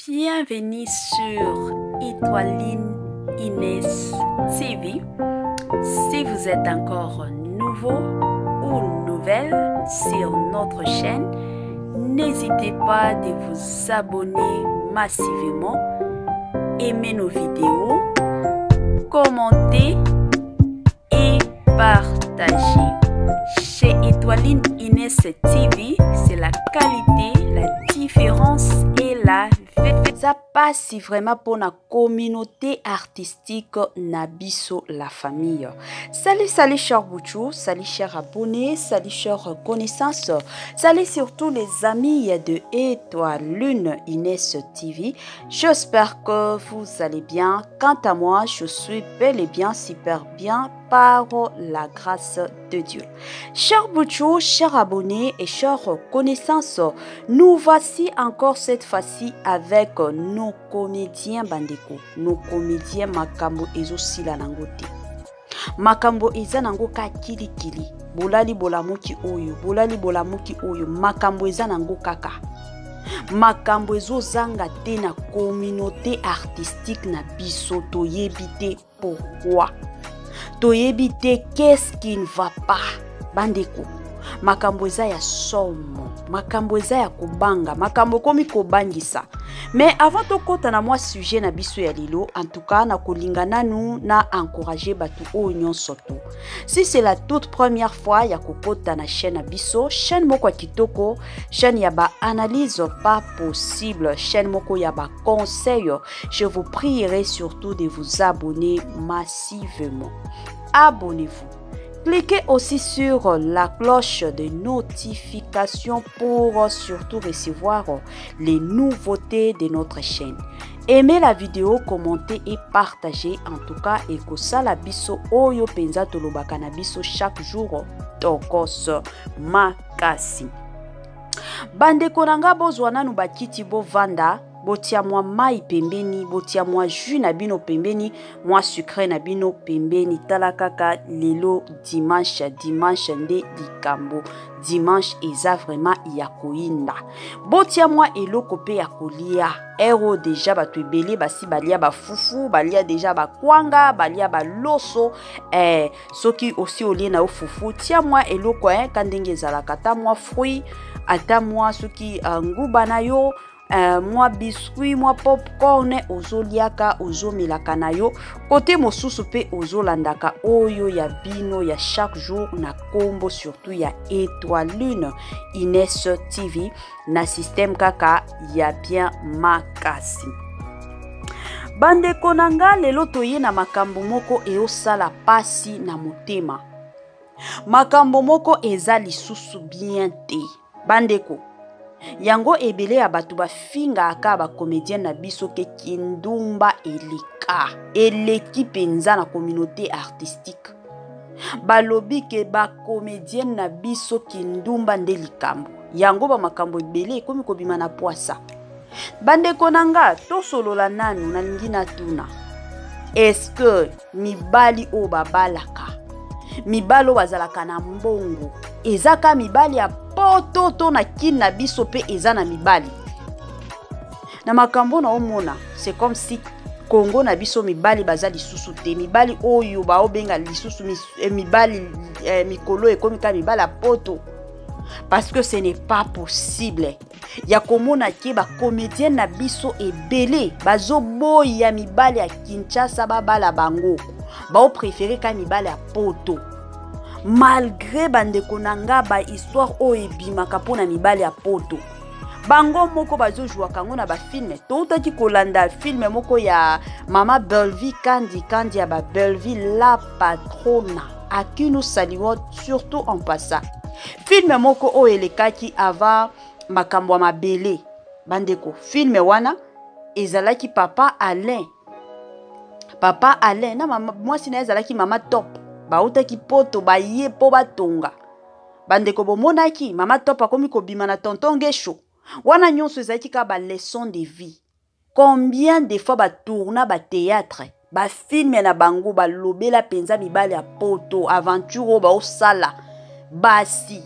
Bienvenue sur Étoiline Inès TV. Si vous êtes encore nouveau ou nouvelle sur notre chaîne, n'hésitez pas de vous abonner massivement, aimer nos vidéos, commenter et partager. Chez Étoiline Inès TV, c'est la qualité, la différence et la vérité. Ça passe vraiment pour la communauté artistique Nabiso la famille. Salut chers Bouchou, salut chers abonnés, salut chers connaissances, salut surtout les amis de Étoiline Inès TV. J'espère que vous allez bien. Quant à moi, je suis bel et bien, super bien par la grâce de Dieu. Chers Bouchou, chers abonnés et chers connaissances, nous voici encore cette fois-ci avec nos comédiens bandeko, nos comédiens makambo ezosila nangote. Makambo eza nango ka kilikili, bolali bolamuki oyo, makambo eza nango kaka. Makambo ezozanga te na communauté artistique na biso toyebi pourquoi. Toyebi qu'est-ce qui ne va pas bandeko. Makambo eza ya somo, makambo eza ya kubanga, makambo komi kobangisa. Mais avant de kota na moi sujet na biso ya lilo, en tout cas na kolingana nu na encourager batu o nyon soto. Si c'est la toute première fois ya kokota na chaîne na biso, chaîne moko kitoko, chaîne ya ba analyse pas possible, chaîne moko ya ba conseil, je vous prierai surtout de vous abonner massivement. Abonnez-vous. Cliquez aussi sur la cloche de notification pour surtout recevoir les nouveautés de notre chaîne. Aimez la vidéo, commentez et partagez en tout cas et que ça la biso oyo penza tolobaka na biso chaque jour tokos makasi. Bande konanga bozwana nu bakiti bo vanda. Botia mwa mai pembeni, botia mwa jus na bino pembeni, mwa sucre na bino pembeni. Tala kaka lelo dimanche nde likambo. Dimanche eza vraiment ya koinda. Botia mwa eloko pe ya kolia. Ero deja batu ebele basi balia ba fufu, balia deja ba kwanga, balia ba loso. Soki aussi olie na fufu, tia mwa eloko kandenge ezalaka ata mwa fruit, ata mwa soki nguba na yo. Moi biscuit, moi popcorn, ozoliaka, ozomelaka na yo. Côté mosusu pe ozolandaka oyo ya bino ya chaque jour na combo surtout ya Étoiline Inès TV na système kaka ya bien makasi. Bande konanga lelo toye na makambo moko eosala pasi na motema. Makambo moko eza lisusu bien te. Bandeko yango ebele ya batu bafinga aka ba comédien na biso ke kindumba eleki penza na communauté artistique. Balobi ke ba comédien na biso kindumba nde likambo. Yango ba makambo ebele ekomi kobima na poasa. Bande konanga to solola nanu na lingi na tuna. Est-ce que mibali o babalaka? Mibalo bazalaka na mbongo. Ezaka mibali ya poto na kina biso pe eza na mibali. Na makambo na omona, c'est comme si Congo na biso mibali baza lisusu te. Mibali oyo ba obenga lisusu mibali mikolo ekomi ka mibali ya poto. Parce que ce n'est pas possible. Ya komona ke ba comédien na biso ebele bazo boya mibali ya Kinshasa babala bango. Ba o préférer ka mibali ya poto. Malgré bande konanga ba histoire o ebimaka pona mibali ya poto. Bango moko bazo jouer kango na ba film. Toutaki kolanda film moko ya Mama Belleville Kandi ya ba Belleville la patrona. À qui nous saluons surtout en passant. Film moko o elekaki avant makambo ya mabele. Bandeko film wana ezalaki Papa Alain na mama mwasi na ezalaki Mama Top. Bautaki poto baye po batonga. Bandeko bomonaki Mama Top akomi kobima na tonton Gesho. Wana nyonso ezalaki ka ba leçon de vie. Combien de fois ba tourna ba théâtre, ba film na bango ba lobela penza mibali ya poto, aventure ba osala. Basi.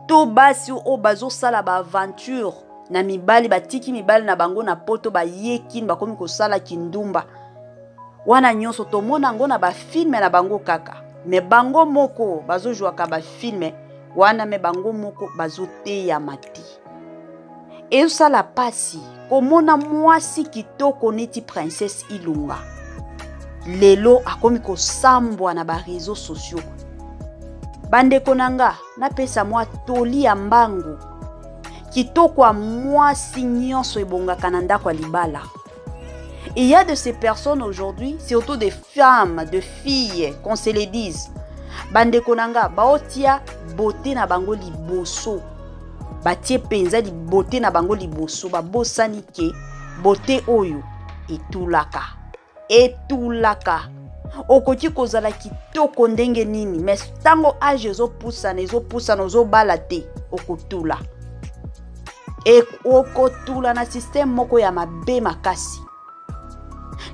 To basi o bazo sala ba aventure na mibali batiki mibali na bango na poto ba yekin bakomi kosala kindumba wana nyonso tomona ngo na ba filme na bango kaka me bango moko bazojwaka ba filme wana me bango moko bazoteya mati ezosala pasi komona mwasi kitoko neti princesse Ilunga lelo akomi kosambwa na ba réseaux sociaux bandeko nanga napesa mwa toli ya mbangu kitoko a mwasi nyonso ebongaka na ndako ya libala. Il y a de ces personnes aujourd'hui, surtout des femmes, de filles, qu'on se les dise. Bandeko nanga baotia beauté na bango liboso. Batie penza li beauté na bango liboso, babosani ke beauté oyo etulaka. Etulaka. Okoti kozala kitoko ndenge nini, mais tango age ezopusana ozobala te okotula. E okotula na système moko ya mabe makasi.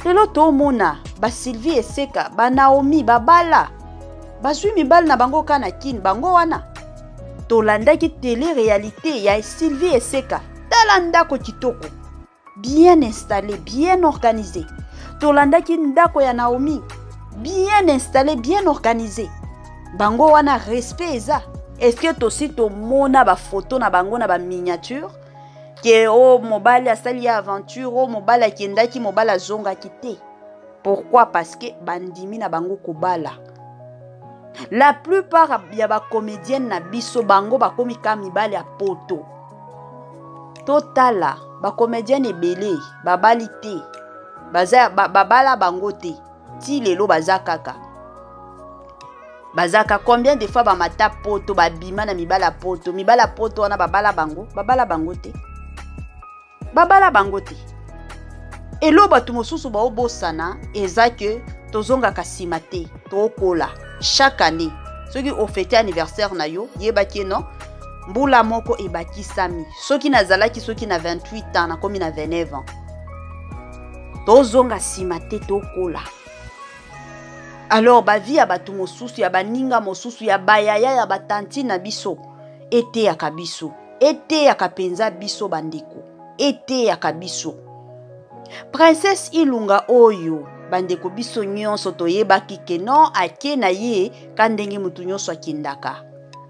Lelo tomona ba Sylvie Eseka, ba Naomi, babala. Bazwi mibali na bango kana kin bango wana. Tolandaki télé-réalité ya Sylvie Eseka. Talandako kitoko. Bien installé, bien organisé. Tolandaki ndako ya Naomi. Bien installé, bien organisé. Bango wana respect eza. Est-ce que tosi tomona ba photo na bango na ba miniature? Que oh mobile asali ya aventure, oh mobile akendaki mobile zonga kité. Pourquoi? Parce que bandimi na bango kobala. La plupart ya ba comédienne na biso bango bakomi ka mibale ya poto. Totala ba comédienne ebele babali te. Baza babala bango te. Ti lelo baza kaka. Bazaka combien de fois ba mata poto babima na mibala poto wana babala bango te. Babala bangote. Elo batu mosusu ba obosana eza que tozonga kasimate tokola chaque année. Soki ofete anniversaire na yo yebaki non mbula moko ebaki sami. Soki nazalaki soki na 28 ans na komi na 29 ans. Tozonga simate tokola. Alors ba vie ya batu mosusu ya baninga mosusu ya bayaya ya batanti na biso ete ya kabiso. Ete ya kapenza biso bandeko. Ete ya kabiso. Princesse Ilunga oyo bandeko biso nyonso toyebaki ke non ake na ye kandenge mutu nyonso akindaka.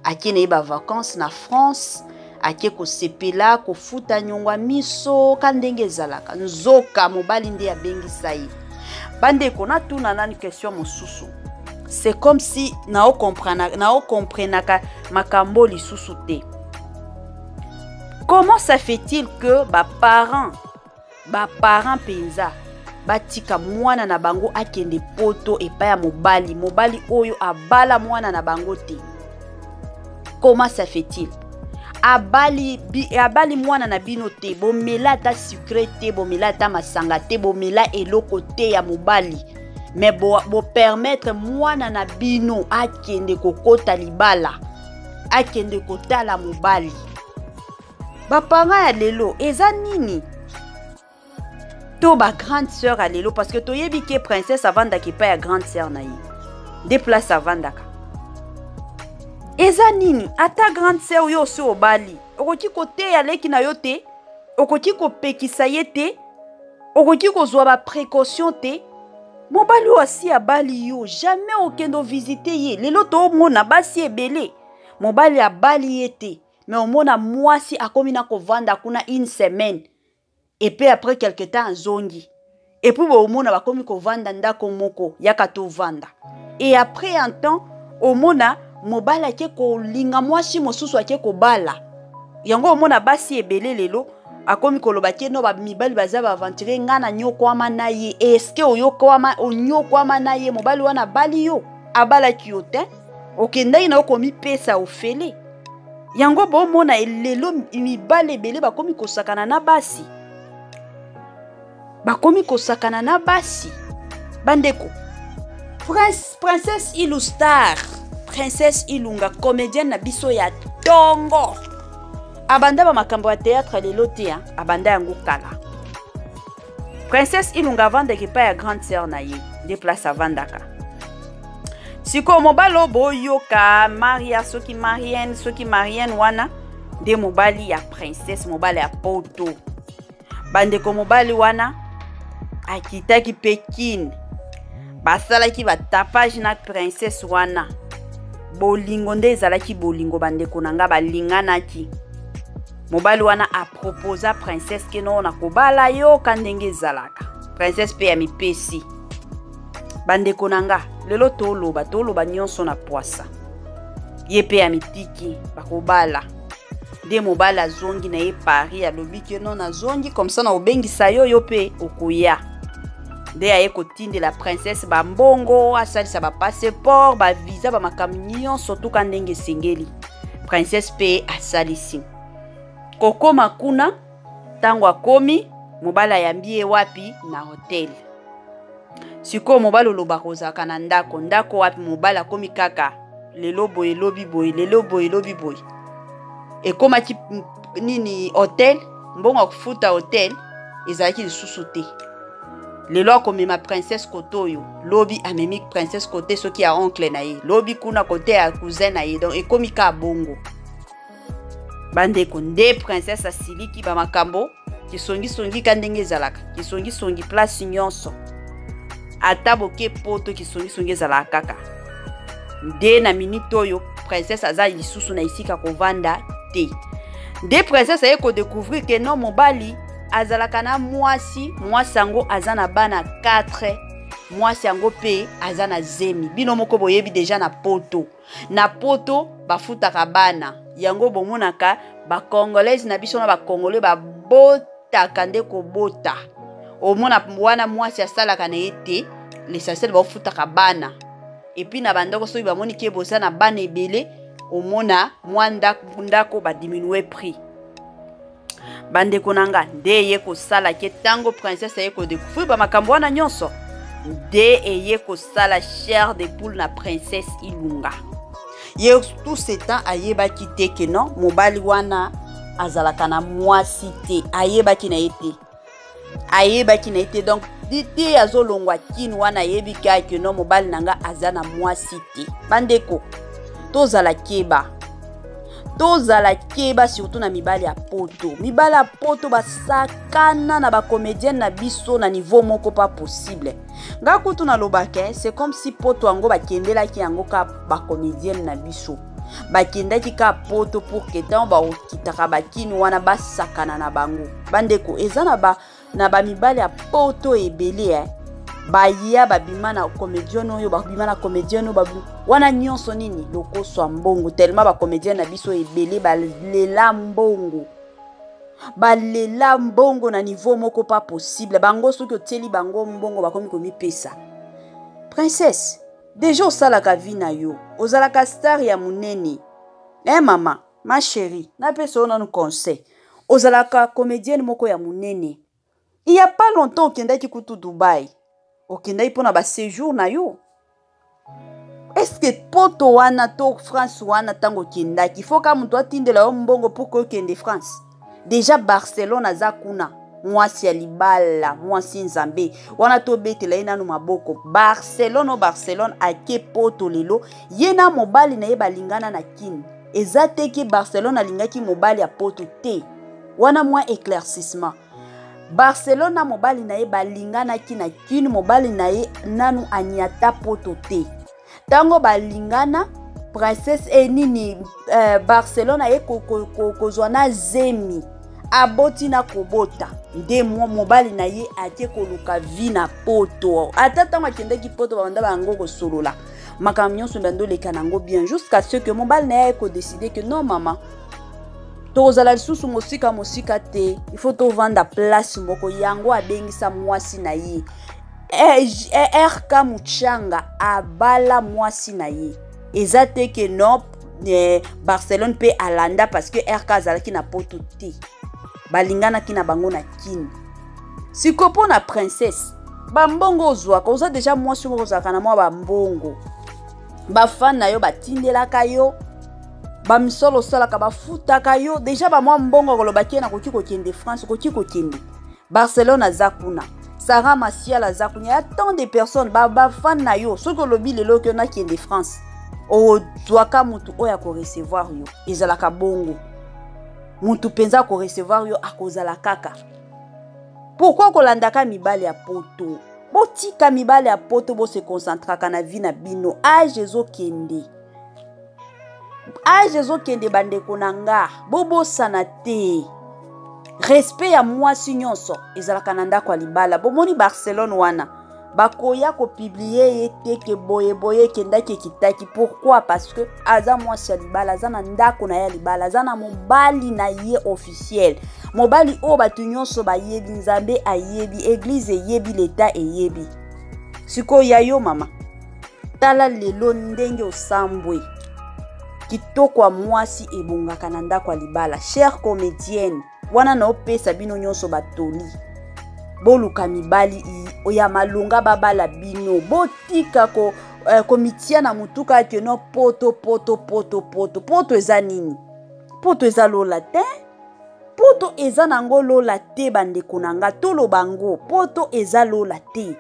Ake na ye ba vacances na France, ake ko sepela ko futa nyongwa miso kandenge ezalaka. Nzoka mobali nde ya bengisa ye. Bandeko na tuna nani question mosusu. C'est comme si nao comprenaka makambo lisusu te. Comment ça fait-il que ba parents penza batika mwana na bango akende poto epa ya mobali oyo abala mwana na bango te? Comment ça fait-il? Abali mwana na bino te, bomela ta sucré te, bomela ta masanga te, bomela eloko te ya mobali. Mais bo permettre mwana na bino akende kokota libala, akende kotala mobali. Bapanga ya lelo eza nini? To ba grande sœur à lelo parce que to yebi ke princesse avanda ki pa ya grande sœur na yi. Déplace avandaka. Eza nini? Ata grande sœur yo so obali. Okoki kote ya leki na yo te, okoki ko pekisa ye te, okoki ko zwa ba précaution te. Mobali osi abali yo, jamais okendo visiter ye. Lelo to mona basi ebele. Mobali abali ye te. Mais au moins, moi, si a commis na kovanda kuna une semaine. Et puis après quelque temps, zongi. Et puis au moins, a commis kovanda ndako moko, yakato vanda. Et après un temps, au moins, mobala ke ko linga mwasi mosusu ake ko bala. Yango au moins, basi ebele lelo, a commis kolobake no ba mibali baza ba aventurer ngana nyoko amana ye. Est-ce que oyoko ama onyoko amana ye mobali wana bali yo? Abala kiote. Okenda ina okomi pesa ofele. Yango bo mona elelo mibale bele bakomi kosakana na basi. Bakomi kosakana na basi. Bandeko. Princesse Ilustar. Princesse Ilunga, comédienne na biso ya tongo. Abanda ba makambo ya théâtre lelo te hein, abanda yango kala. Princesse Ilunga vanda ki pa ya grande sœur na ye, déplace avandaka. Siko mobalo boyoka Maria soki marienne wana nde mobali ya princesse, mobali ya poto. Bandeko mobali wana akitaki Pekin, basalaki batapage na princesse wana. Bolingo nde ezalaki bolingo bandeko nanga, balinganaki. Mobali wana a proposa princesse ke no na kobala yo kandenge ezalaka. Princesse pe ya mipesi. Bandeko nanga, lelo toloba nyonso na poasa. Ye pe ya mitiki bakobala. De mobali azongi na ye Paris alobi ke no na zongi comme ça na obengisa yo pe okoya. De aye kotindela princesse bambongo, asalisa ba passeport, ba visa, ba makamyo surtout kandenge sengeli. Princesse pe asalisi. Koko makuna tango akomi mobali ayambi ye wapi na hotel. Siko mobali oloba kozaka na ndako wapi mobali akomi kaka lelo boye lobi boye, lelo boye lobi boye. Ekomaki nini hotel, mbongo akufuta hotel ezalaki lisusu te. Lelo akomema princesse kotoyo, lobi amemi princesse kote soki ya oncle na ye, lobi kuna kote ya cousin na ye, donc ekomi ka bongo. Bandeko nde princesse asiliki ba makambo kisongi kandenge ezalaka, kisongi place nyonso. Ata boke poto kisongi ezalaka kaka. Nde na minute oyo princesse aza lisusu na isika kovanda te. Nde princesse aye ko découvrir que non mobali azalaka na mwasi yango aza na bana 4, mwasi yango pe aza na zemi. Bino moko boyebi deja na poto. Na poto bafutaka bana. Yango bomonaka ba congolaise na biso na ba congolais ba botaka nde ko bota. Omona wana mwasi asalaka na ete l'essentiel ba futaka bana. Et puis na bandako soki bamoni ke bosa na bana ebele, omona mwanda ndako ba diminuer prix. Bandeko nanga nde ye ko sala ke tango princesse ye ko découvrir ba makambo wana nyonso. Nde ye ko sala chair de poule na princesse Ilunga. Ye tout ce temps ayeba kite ke non mobali wana azalaka na mwasi te, ayeba ki na ete. Ayeba ki na ete, donc dite azolongwa kin wana yebi ka ke non mobali nanga azana mwasi te. Bandeko tozala keba surtout na mibali ya poto. Mibali ya poto basakana na ba comédienne na biso na niveau moko pas possible. Nga kutu na lobake, c'est comme si poto ango bakendela ki yango ka ba comédienne na biso. Bakendaki ka poto pour que tant ba okitaka bakini wana basakana na bango. Bandeko eza na ba mibali ya poto ebele baya babima na comédien oyo babima na comédien oyo babu wana nyonso nini lokoso mbongo tellement ba comédien na biso ebele balela mbongo na niveau moko pas possible. Bango soki oteli bango mbongo bakomi komi pesa. Princesse déjà osalaka vie na yo, ozalaka star ya munene. Mama, ma chérie, na pesa ona no conseil. Ozalaka comédienne moko ya munene. Il y a pas longtemps okendaki kutu Dubai. Okendaki pona ba séjour na yo. Est-ce que poto wana to France wana tango kendaki, il faut ka muto atindela yo mbongo pour ko kende France. Déjà Barcelone azakuna. Mwasi ya libala, mwasi nzambe. Wana to betela ina no maboko. Barcelone ake poto lelo. Yena mobali na ye balingana na kini. Ezateki Barcelone alingaki mobali ya poto te. Wana mwa éclaircissement. Barcelone na mobali na ye balingana kina kini mobali na ye nanu anyata poto te. Tango balingana princesse enini Barcelone ye kozwana zemi. Aboti na kobota nde mobali na ye ate koluka vina poto. Ata tango akendeki poto banda bango kosolola. Makambo nyonso bando leka nango bien jusqu'à ce que mobali na ye ko décider que non maman. Tozala lisusu mosika te. Il faut to vanda place moko yango abengisa mwasi na ye. RK Muchanga abala mwasi na ye. Ezate que non Barcelone pe alanda parce que RK azalaki na poto te. Balingana kina bango na kini. Sikopo na princesse. Bambongo ozwaka oza déjà mwasi moko ozalaka na mwa bambongo. Bafan na yo batindelaka yo. Bamisolo salaka bafutaka yo. Déjà ba mwa mbongo kolobaki na koki kokende France, koki kokende. Barcelone azakuna. Sarah Masial azakuna. Il y a tant de personnes bafan na yo. Soki olobi lelo ke na kende France. O zwaka mutu oya ko recevoir yo. Ezalaka bongo. mutu penza ko recevoir yo akozala kaka. Pourquoi kolandaka mibale ya poto? Botika mibale ya poto bo se concentraka na vie na bino. Jezo kende. Jezo kende bandeko nanga. Bobo sanate. Respect ya mwasi nyonso ezalaka na ndako ya libala. Bomoni Barcelone wana. Bakoya ko publier yete ke boye kendaki kitaki. Pourquoi? Parce que aza mwasi ya libala, aza na ndako na ya libala, aza na mobali na ye officiel. Mobali o batu nyonso ba yebi, Nzambe ayebi, église yebi, l'État yebi. Siko ya yo mama. Tala lelo ndenge osambwe. Kitoko mwasi ebongaka na ndako ya libala. Chère comédienne, wana na opesa bino nyonso batoli. Boluka mibali oya malunga babala bino. Botika komitia na mutuka ke no poto. Poto eza nini? Poto eza lola te. Poto eza nango lola te bandeko nanga tolo bango. Poto eza lola te.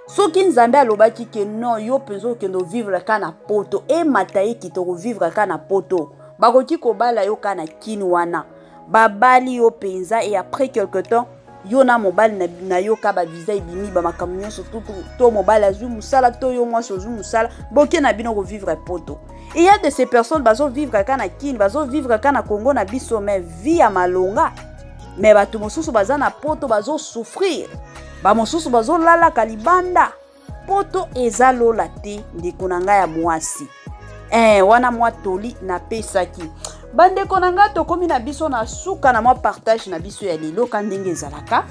Soki Nzambe alobaki ke non yo penzo kendo vivre ka na poto e mataye kitoko vivre ka na poto. Bakoki kobala yo ka na kini wana. Babali yo penza et après quelque temps yo na mobali na yo ka ba visa ibimi ba makamyo surtout to mobali azu musala to yo mwa sozu musala boke na bino ko vivre poto. Il y a de ces personnes bazo vivre ka na kini, bazo vivre ka na Congo na biso mais vie ya malonga. Mais batu mosusu baza na poto bazo souffrir. Ba mosusu bazo lala kalibanda. Poto eza lola te ndeko nanga ya mwasi. Wana mwa toli na pesaki. Bandeko nanga tokomi na biso na suka na mwa partage na biso ya lelo kandenge ezalaka.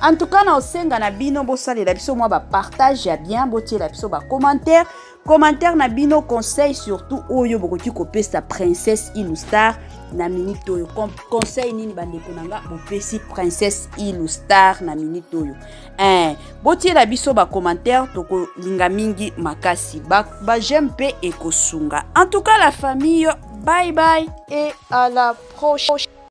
En tout cas na osenga na bino bosalela biso mwa ba partage ya bien, botiela biso ba commentaire na bino, conseil surtout oyo bokoki kopesa princesse Ilustar na minute oyo. Conseil nini bandeko nanga bopesi princesse Ilustar na minute oyo. Botiela biso ba commentaire toko linga mingi makasi ba j'aime pe ekosunga. En tout cas la famille, bye bye et à la prochaine.